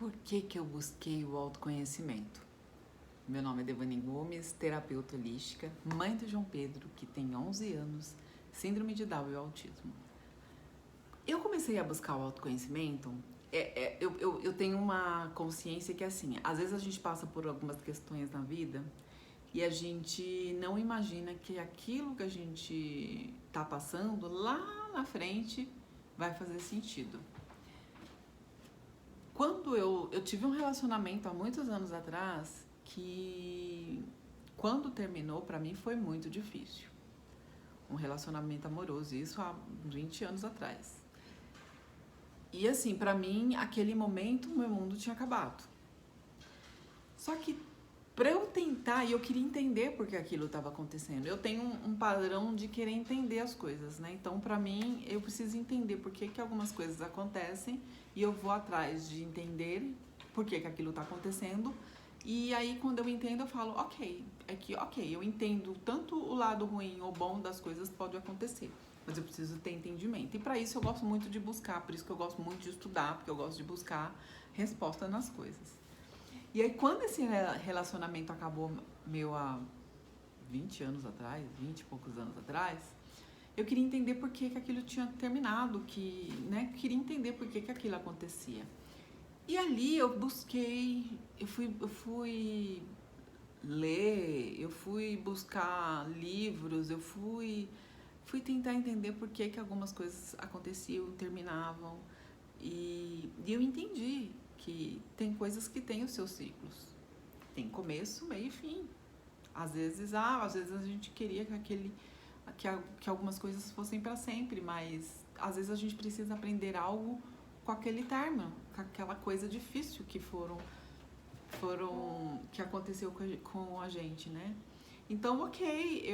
Por que eu busquei o autoconhecimento? Meu nome é Devani Gomes, terapeuta holística, mãe do João Pedro, que tem 11 anos, síndrome de Down e autismo. Eu comecei a buscar o autoconhecimento, eu tenho uma consciência que assim, às vezes a gente passa por algumas questões na vida e a gente não imagina que aquilo que a gente tá passando lá na frente vai fazer sentido. Quando eu tive um relacionamento há muitos anos atrás que, quando terminou, pra mim foi muito difícil. Um relacionamento amoroso, isso há 20 anos atrás. E assim, pra mim, aquele momento, meu mundo tinha acabado. Só que pra eu tentar, e eu queria entender por que aquilo estava acontecendo. Eu tenho um padrão de querer entender as coisas, né? Então, pra mim, eu preciso entender por que algumas coisas acontecem e eu vou atrás de entender por que aquilo tá acontecendo. E aí, quando eu entendo, eu falo, ok, eu entendo tanto o lado ruim ou bom das coisas que pode acontecer, mas eu preciso ter entendimento. E para isso eu gosto muito de buscar, por isso que eu gosto muito de estudar, porque eu gosto de buscar resposta nas coisas. E aí, quando esse relacionamento acabou meu há 20 anos atrás, 20 e poucos anos atrás, eu queria entender por que aquilo tinha terminado, queria entender por que aquilo acontecia. E ali eu busquei, eu fui ler, eu fui buscar livros, eu fui tentar entender por que algumas coisas aconteciam, terminavam. E eu entendi que tem coisas que têm os seus ciclos. Tem começo, meio e fim. Às vezes a gente queria que algumas coisas fossem para sempre, mas às vezes a gente precisa aprender algo com aquele término, com aquela coisa difícil que aconteceu com a gente, né? Então, ok,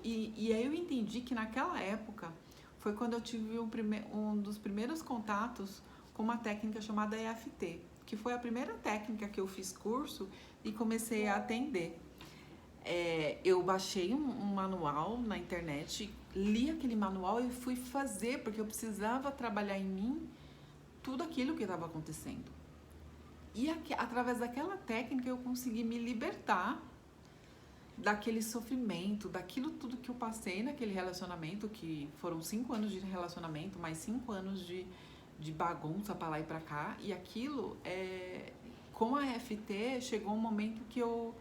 e aí eu entendi que naquela época foi quando eu tive um dos primeiros contatos com uma técnica chamada EFT, que foi a primeira técnica que eu fiz curso e comecei a atender. Eu baixei um manual na internet, li aquele manual e fui fazer, porque eu precisava trabalhar em mim tudo aquilo que estava acontecendo. E através daquela técnica eu consegui me libertar daquele sofrimento, daquilo tudo que eu passei naquele relacionamento, que foram 5 anos de relacionamento, mais 5 anos de bagunça pra lá e pra cá. E aquilo, com a EFT, chegou um momento que eu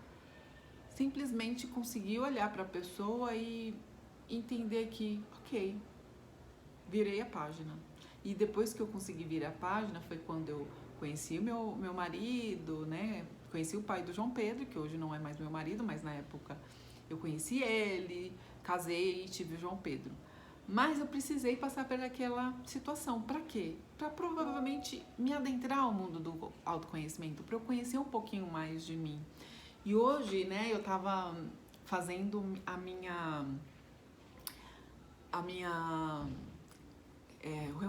simplesmente consegui olhar pra pessoa e entender que, ok, virei a página. E depois que eu consegui virar a página foi quando eu conheci o meu marido, né? Conheci o pai do João Pedro, que hoje não é mais meu marido, mas na época eu conheci ele, casei e tive o João Pedro. Mas eu precisei passar por aquela situação. Pra quê? Pra provavelmente me adentrar ao mundo do autoconhecimento, pra eu conhecer um pouquinho mais de mim. E hoje, né, eu tava fazendo o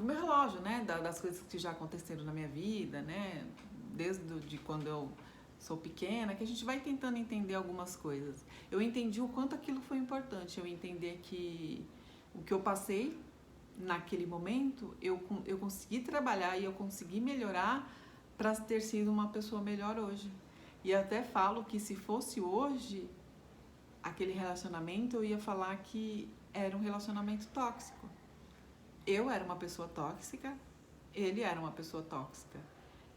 meu relógio, né, das coisas que já aconteceram na minha vida, né, desde de quando eu sou pequena, que a gente vai tentando entender algumas coisas. Eu entendi o quanto aquilo foi importante, eu entender que o que eu passei naquele momento, eu consegui trabalhar e eu consegui melhorar para ter sido uma pessoa melhor hoje. E até falo que se fosse hoje, aquele relacionamento, eu ia falar que era um relacionamento tóxico. Eu era uma pessoa tóxica, ele era uma pessoa tóxica.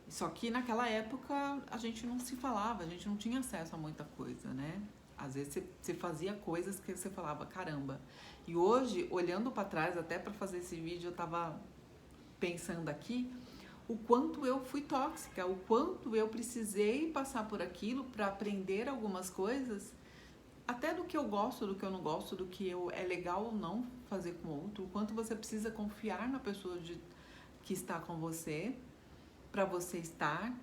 Só que naquela época a gente não se falava, a gente não tinha acesso a muita coisa, né? Às vezes você fazia coisas que você falava, caramba. E hoje, olhando pra trás, até pra fazer esse vídeo, eu tava pensando aqui, o quanto eu fui tóxica, o quanto eu precisei passar por aquilo pra aprender algumas coisas, até do que eu gosto, do que eu não gosto, do que é legal ou não fazer com o outro, o quanto você precisa confiar na pessoa que está com você, pra você estar.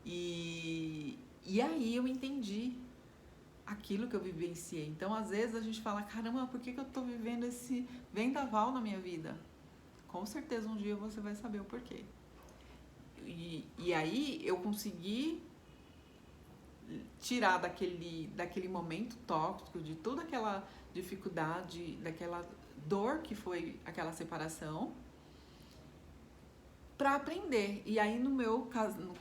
E aí eu entendi aquilo que eu vivenciei. Então, às vezes a gente fala, caramba, por que eu tô vivendo esse vendaval na minha vida? Com certeza um dia você vai saber o porquê. E aí eu consegui tirar daquele momento tóxico, de toda aquela dificuldade, daquela dor que foi aquela separação, para aprender. E aí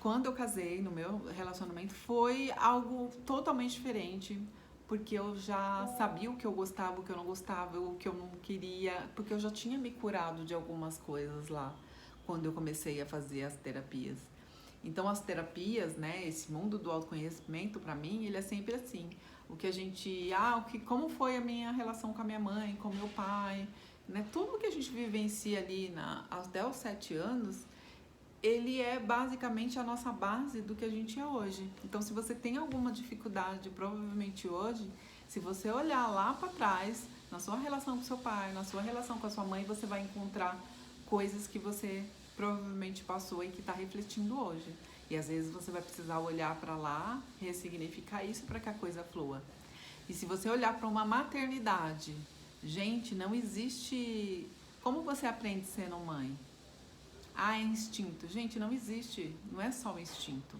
quando eu casei, no meu relacionamento, foi algo totalmente diferente, porque eu já sabia o que eu gostava, o que eu não gostava, o que eu não queria, porque eu já tinha me curado de algumas coisas lá, quando eu comecei a fazer as terapias. Então as terapias, né, esse mundo do autoconhecimento, para mim, ele é sempre assim. O que a gente, como foi a minha relação com a minha mãe, com o meu pai, né? Tudo que a gente vivencia ali até os 7 anos, ele é basicamente a nossa base do que a gente é hoje. Então, se você tem alguma dificuldade, provavelmente hoje, se você olhar lá para trás, na sua relação com seu pai, na sua relação com a sua mãe, você vai encontrar coisas que você provavelmente passou e que está refletindo hoje. E às vezes você vai precisar olhar para lá, ressignificar isso para que a coisa flua. E se você olhar para uma maternidade, gente, não existe. Como você aprende sendo mãe? É instinto. Gente, não existe. Não é só o instinto.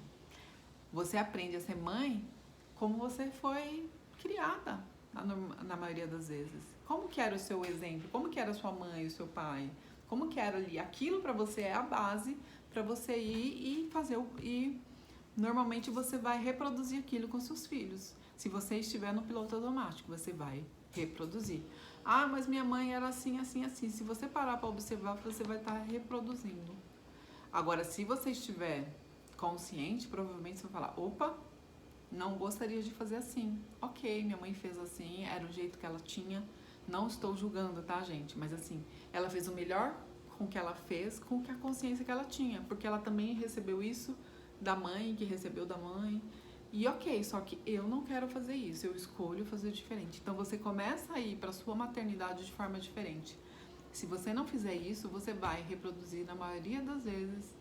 Você aprende a ser mãe como você foi criada, na maioria das vezes. Como que era o seu exemplo? Como que era a sua mãe, o seu pai? Como que era ali? Aquilo para você é a base para você ir e fazer e normalmente você vai reproduzir aquilo com seus filhos. Se você estiver no piloto automático, você vai reproduzir. Mas minha mãe era assim, assim, assim. Se você parar para observar, você vai estar reproduzindo. Agora, se você estiver consciente, provavelmente você vai falar, opa, não gostaria de fazer assim. Ok, minha mãe fez assim, era o jeito que ela tinha. Não estou julgando, tá, gente? Mas assim, ela fez o melhor com o que ela fez, com a consciência que ela tinha. Porque ela também recebeu isso da mãe, que recebeu da mãe. E ok, só que eu não quero fazer isso, eu escolho fazer diferente. Então você começa a ir para sua maternidade de forma diferente. Se você não fizer isso, você vai reproduzir na maioria das vezes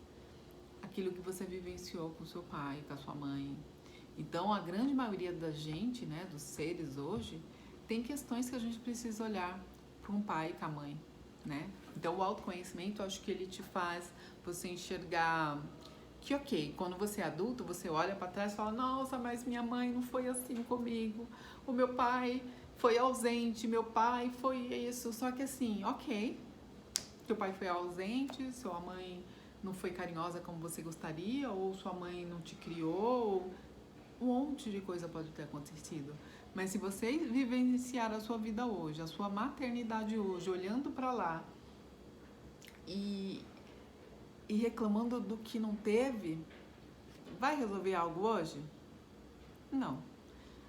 aquilo que você vivenciou com seu pai, com a sua mãe. Então a grande maioria da gente, né, dos seres hoje, tem questões que a gente precisa olhar para um pai e com a mãe, né? Então o autoconhecimento, eu acho que ele te faz você enxergar que ok, quando você é adulto, você olha para trás e fala, nossa, mas minha mãe não foi assim comigo, o meu pai foi ausente, meu pai foi isso, só que assim, ok, seu pai foi ausente, sua mãe não foi carinhosa como você gostaria, ou sua mãe não te criou, um monte de coisa pode ter acontecido. Mas se você vivenciar a sua vida hoje, a sua maternidade hoje, olhando para lá e reclamando do que não teve, vai resolver algo hoje? Não.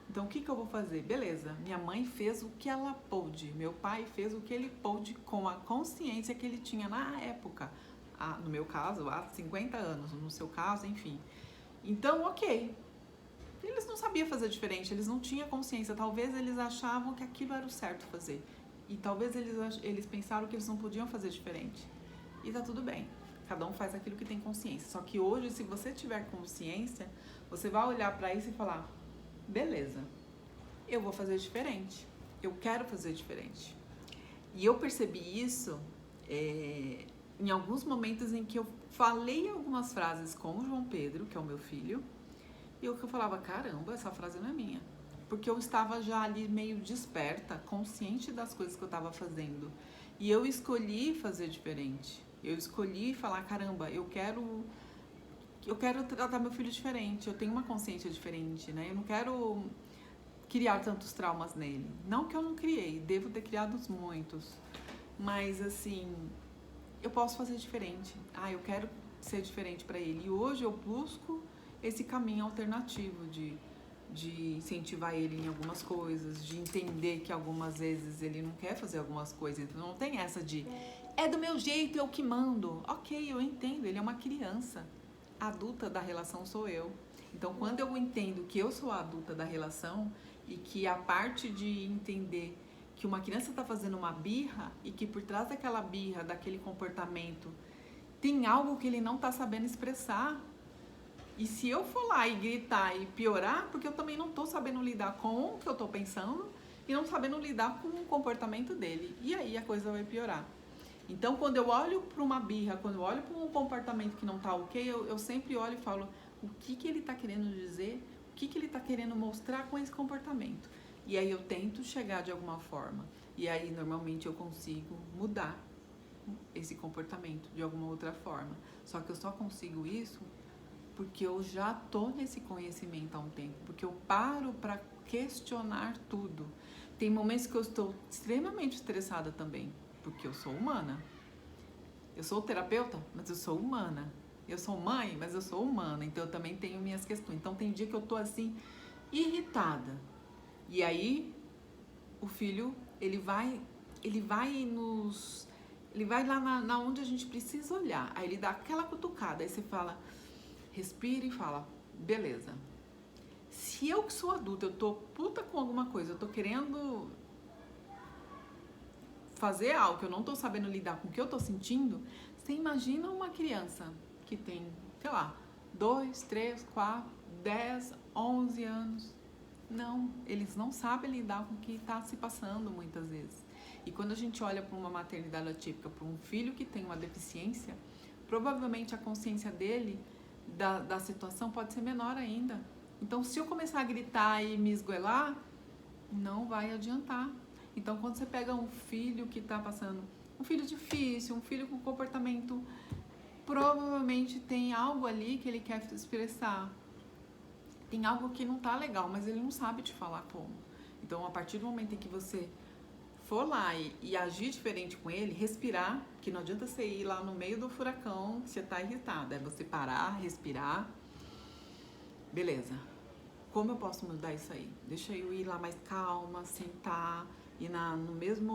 Então o que eu vou fazer? Beleza, minha mãe fez o que ela pôde, meu pai fez o que ele pôde com a consciência que ele tinha na época. No meu caso, há 50 anos, no seu caso, enfim. Então, ok. Eles não sabiam fazer diferente, eles não tinham consciência. Talvez eles achavam que aquilo era o certo fazer. E talvez eles pensaram que eles não podiam fazer diferente. E tá tudo bem. Cada um faz aquilo que tem consciência. Só que hoje, se você tiver consciência, você vai olhar para isso e falar, beleza, eu vou fazer diferente. Eu quero fazer diferente. E eu percebi isso em alguns momentos em que eu falei algumas frases com o João Pedro, que é o meu filho, e eu falava, caramba, essa frase não é minha. Porque eu estava já ali meio desperta, consciente das coisas que eu estava fazendo. E eu escolhi fazer diferente. Eu escolhi falar, caramba, eu quero tratar meu filho diferente, eu tenho uma consciência diferente, né? Eu não quero criar tantos traumas nele. Não que eu não criei, devo ter criado muitos. Mas, assim, eu posso fazer diferente. Eu quero ser diferente para ele. E hoje eu busco esse caminho alternativo de incentivar ele em algumas coisas, de entender que algumas vezes ele não quer fazer algumas coisas. Então não tem essa de, é do meu jeito, eu que mando. Ok, eu entendo, ele é uma criança. A adulta da relação sou eu. Então quando eu entendo que eu sou a adulta da relação e que a parte de entender que uma criança está fazendo uma birra e que por trás daquela birra, daquele comportamento, tem algo que ele não está sabendo expressar. E se eu for lá e gritar e piorar, porque eu também não estou sabendo lidar com o que eu estou pensando e não sabendo lidar com o comportamento dele. E aí a coisa vai piorar. Então, quando eu olho para uma birra, quando eu olho para um comportamento que não está ok, eu sempre olho e falo o que ele está querendo dizer, o que ele está querendo mostrar com esse comportamento. E aí eu tento chegar de alguma forma. E aí, normalmente, eu consigo mudar esse comportamento de alguma outra forma. Só que eu só consigo isso porque eu já tô nesse conhecimento há um tempo, porque eu paro para questionar tudo. Tem momentos que eu estou extremamente estressada também, porque eu sou humana. Eu sou terapeuta, mas eu sou humana. Eu sou mãe, mas eu sou humana, então eu também tenho minhas questões. Então tem dia que eu tô assim irritada. E aí o filho, ele vai lá na onde a gente precisa olhar. Aí ele dá aquela cutucada, aí você fala, respira e fala, beleza. Se eu que sou adulta, eu tô puta com alguma coisa, eu tô querendo fazer algo que eu não tô sabendo lidar com o que eu tô sentindo, você imagina uma criança que tem, sei lá, 2, 3, 4, 10, 11 anos. Não, eles não sabem lidar com o que está se passando muitas vezes. E quando a gente olha para uma maternidade atípica, para um filho que tem uma deficiência, provavelmente a consciência dele da situação pode ser menor ainda. Então, se eu começar a gritar e me esgoelar, não vai adiantar. Então, quando você pega um filho que está passando, um filho difícil, um filho com comportamento, provavelmente tem algo ali que ele quer expressar. Tem algo que não tá legal, mas ele não sabe te falar como. Então, a partir do momento em que você for lá e agir diferente com ele, respirar, que não adianta você ir lá no meio do furacão que você tá irritada, é você parar, respirar. Beleza. Como eu posso mudar isso aí? Deixa eu ir lá mais calma, sentar, ir no mesma,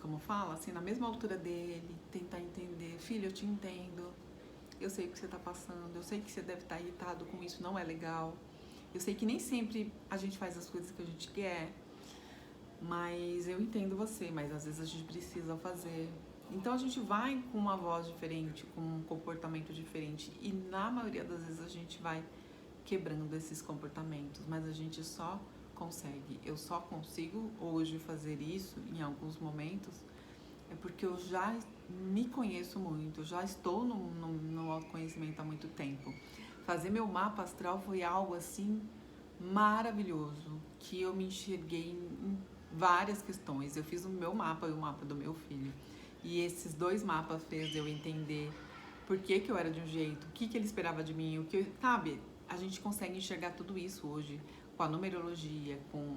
como fala, assim, na mesma altura dele, tentar entender. Filho, eu te entendo, eu sei o que você tá passando, eu sei que você deve estar irritado com isso, não é legal. Eu sei que nem sempre a gente faz as coisas que a gente quer, mas eu entendo você, mas às vezes a gente precisa fazer. Então a gente vai com uma voz diferente, com um comportamento diferente, e na maioria das vezes a gente vai quebrando esses comportamentos, mas a gente só consegue. Eu só consigo hoje fazer isso em alguns momentos, é porque eu já me conheço muito, eu já estou no autoconhecimento há muito tempo. Fazer meu mapa astral foi algo assim maravilhoso, que eu me enxerguei em várias questões. Eu fiz o meu mapa e o mapa do meu filho. E esses dois mapas fez eu entender por que eu era de um jeito, o que ele esperava de mim, sabe? A gente consegue enxergar tudo isso hoje com a numerologia, com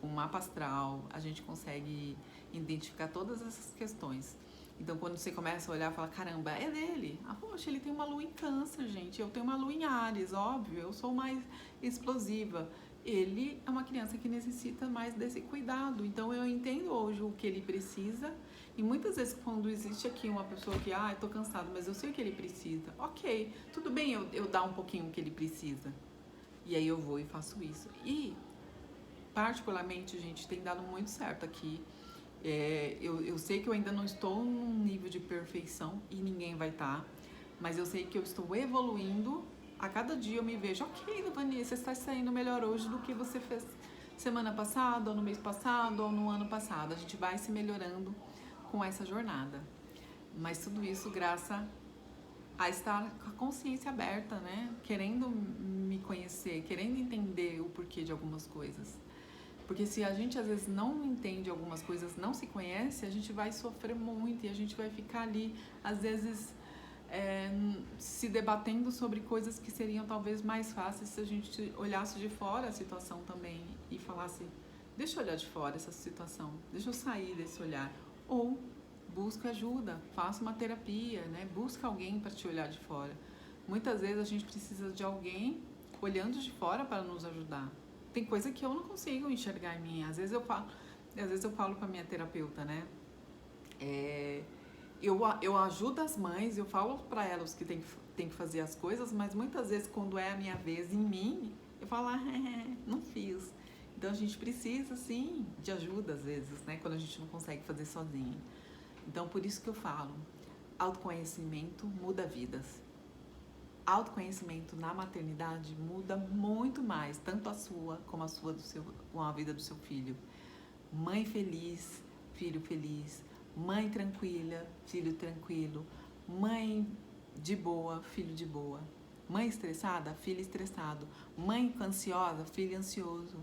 o mapa astral, a gente consegue identificar todas essas questões. Então, quando você começa a olhar, fala, caramba, é dele. Ah, poxa, ele tem uma lua em câncer, gente. Eu tenho uma lua em Áries, óbvio. Eu sou mais explosiva. Ele é uma criança que necessita mais desse cuidado. Então, eu entendo hoje o que ele precisa. E muitas vezes, quando existe aqui uma pessoa que, eu tô cansado, mas eu sei o que ele precisa. Ok, tudo bem eu dar um pouquinho o que ele precisa. E aí eu vou e faço isso. E, particularmente, gente, tem dado muito certo aqui. Eu sei que eu ainda não estou num nível de perfeição e ninguém vai estar, mas eu sei que eu estou evoluindo. A cada dia eu me vejo, ok, Devani, você está saindo melhor hoje do que você fez semana passada, ou no mês passado, ou no ano passado. A gente vai se melhorando com essa jornada. Mas tudo isso graças a estar com a consciência aberta, né? Querendo me conhecer, querendo entender o porquê de algumas coisas. Porque se a gente às vezes não entende algumas coisas, não se conhece, a gente vai sofrer muito e a gente vai ficar ali, às vezes, se debatendo sobre coisas que seriam talvez mais fáceis se a gente olhasse de fora a situação também e falasse, deixa eu olhar de fora essa situação, deixa eu sair desse olhar. Ou busca ajuda, faça uma terapia, né? Busca alguém para te olhar de fora. Muitas vezes a gente precisa de alguém olhando de fora para nos ajudar. Tem coisa que eu não consigo enxergar em mim. Às vezes eu falo para minha terapeuta, né? Eu ajudo as mães, eu falo para elas que tem que fazer as coisas, mas muitas vezes quando é a minha vez em mim, eu falo, não fiz. Então a gente precisa, sim, de ajuda às vezes, né? Quando a gente não consegue fazer sozinho. Então por isso que eu falo, autoconhecimento muda vidas. Autoconhecimento na maternidade muda muito mais, tanto a sua como com a vida do seu filho. Mãe feliz, filho feliz. Mãe tranquila, filho tranquilo. Mãe de boa, filho de boa. Mãe estressada, filho estressado. Mãe ansiosa, filho ansioso.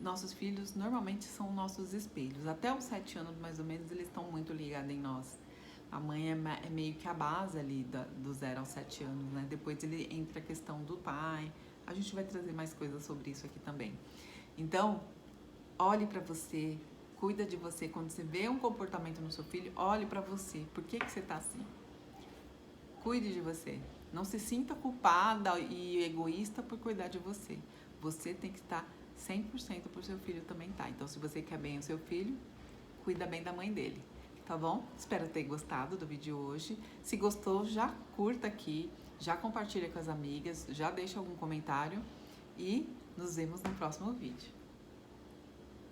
nossos filhos normalmente são nossos espelhos. Até os 7 anos, mais ou menos, eles estão muito ligados em nós. A mãe é meio que a base ali do 0 aos 7 anos, né? Depois ele entra a questão do pai. A gente vai trazer mais coisas sobre isso aqui também. Então, olhe para você, cuida de você. Quando você vê um comportamento no seu filho, olhe para você. Por que você tá assim? Cuide de você. Não se sinta culpada e egoísta por cuidar de você. Você tem que estar 100% pro seu filho também tá. Então, se você quer bem o seu filho, cuida bem da mãe dele. Tá bom? Espero ter gostado do vídeo hoje. Se gostou, já curta aqui, já compartilha com as amigas, já deixa algum comentário e nos vemos no próximo vídeo.